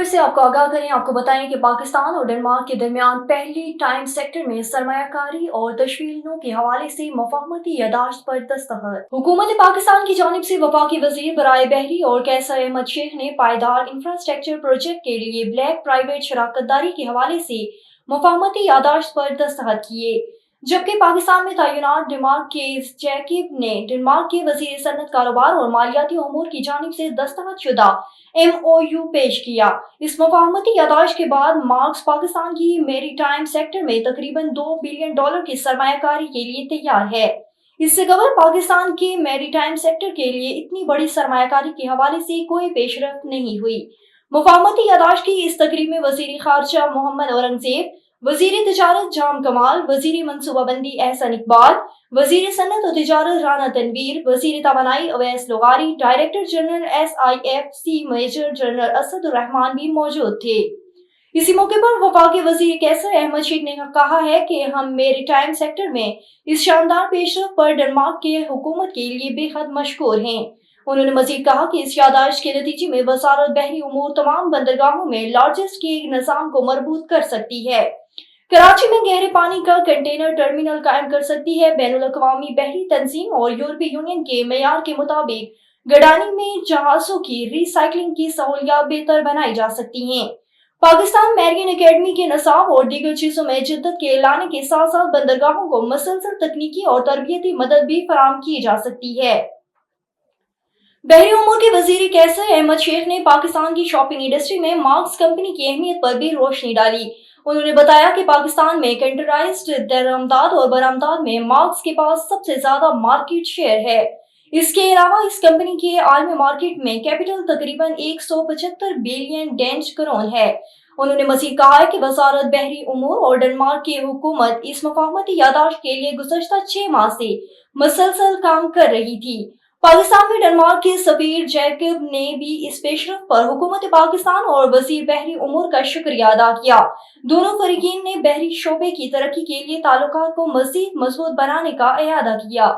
खबर से आपको आगाह करें। आपको बताएं कि पाकिस्तान और डेनमार्क के दरमियान पहली टाइम सेक्टर में सरमायाकारी और तशवीलों के हवाले से मुफाहमती यादाश्त पर दस्तखत। हुकूमत पाकिस्तान की जानिब से वफाकी वजीर बराए बहरी और कैसर अहमद शेख ने पायदार इंफ्रास्ट्रक्चर प्रोजेक्ट के लिए ब्लैक प्राइवेट शराकतदारी के हवाले से मुफाहमती यादाश्त पर दस्तखत किए, जबकि पाकिस्तान में तैनात डेनमार्क के जैकिब ने डेनमार्क के वजीर सनत कारोबार और मालियाती उमूर की जानिब से दस्तखत शुदा MOU पेश किया। इस मुफाहमती यादाश्त के बाद मार्क्स पाकिस्तान की मैरीटाइम सेक्टर में तकरीबन $2 बिलियन की सरमायाकारी के लिए तैयार है। इससे कबल पाकिस्तान के मैरीटाइम सेक्टर के लिए इतनी बड़ी सरमायाकारी के हवाले से कोई पेशरफ्त नहीं हुई। मुफाहमती यादाश्त की इस तकरीब में वजीर खारजा मोहम्मद औरंगजेब, वजीर तिजारत जाम कमाल, वजीर मनसूबाबंदी एहसन इकबाल, वजीर सनत और तिजारत राना तनवीर, वजीर तवानाई अवैस लुगारी, director general SIFC major general Asad Rehman भी मौजूद थे। इसी मौके पर वफाकी वजीर कैसर अहमद शेख ने कहा है कि हम मैरीटाइम सेक्टर में इस शानदार पेशरफ पर डेनमार्क के हुकूमत के लिए बेहद मशकूर हैं। उन्होंने मजीद कहा कि इस यादाश्त के नतीजे में वजारत बहरी उमूर तमाम बंदरगाहों में लॉजिस्टिक्स के निज़ाम को मजबूत कर सकती है, कराची में गहरे पानी का कंटेनर टर्मिनल कायम कर सकती है, बैनुल अक़वामी बहरी तंजीम और यूरोपीय यूनियन के मेयार के मुताबिक गडानी में जहाजों की रिसाइकलिंग की सहूलियात बेहतर बनाई जा सकती हैं। पाकिस्तान मैरीन एकेडमी के नसाब और दीगर चीजों में जिद्दत के लाने के साथ साथ बंदरगाहों को मसलसल तकनीकी और तरबियती मदद भी फराहम की जा सकती है। बहरी उमूर के वजीर कैसर अहमद शेख ने पाकिस्तान की शॉपिंग इंडस्ट्री में मार्क्स कंपनी की अहमियत पर भी रोशनी डाली। उन्होंने बताया कि पाकिस्तान में कंटेनराइज्ड दरामदाद और बरामदाद में मार्क्स के पास सबसे ज्यादा मार्केट शेयर है। इसके अलावा इस कंपनी के आलमी मार्केट में कैपिटल तकरीबन 175 बिलियन डेनिश करोन है। उन्होंने मजीद कहा है कि वजारत बहरी उमूर और डेनमार्क की हुकूमत इस मुफाहमती यादाश्त के लिए गुज़श्ता 6 माह से मुसलसल काम कर रही थी। पाकिस्तान में डेनमार्क के सफीर जैकब ने भी इस पेशरफ पर हुकूमत पाकिस्तान और वजीर बहरी उमूर का शुक्रिया अदा किया। दोनों फरीकीन ने बहरी शोबे की तरक्की के लिए ताल्लुकात को मजीद मजबूत बनाने का इरादा किया।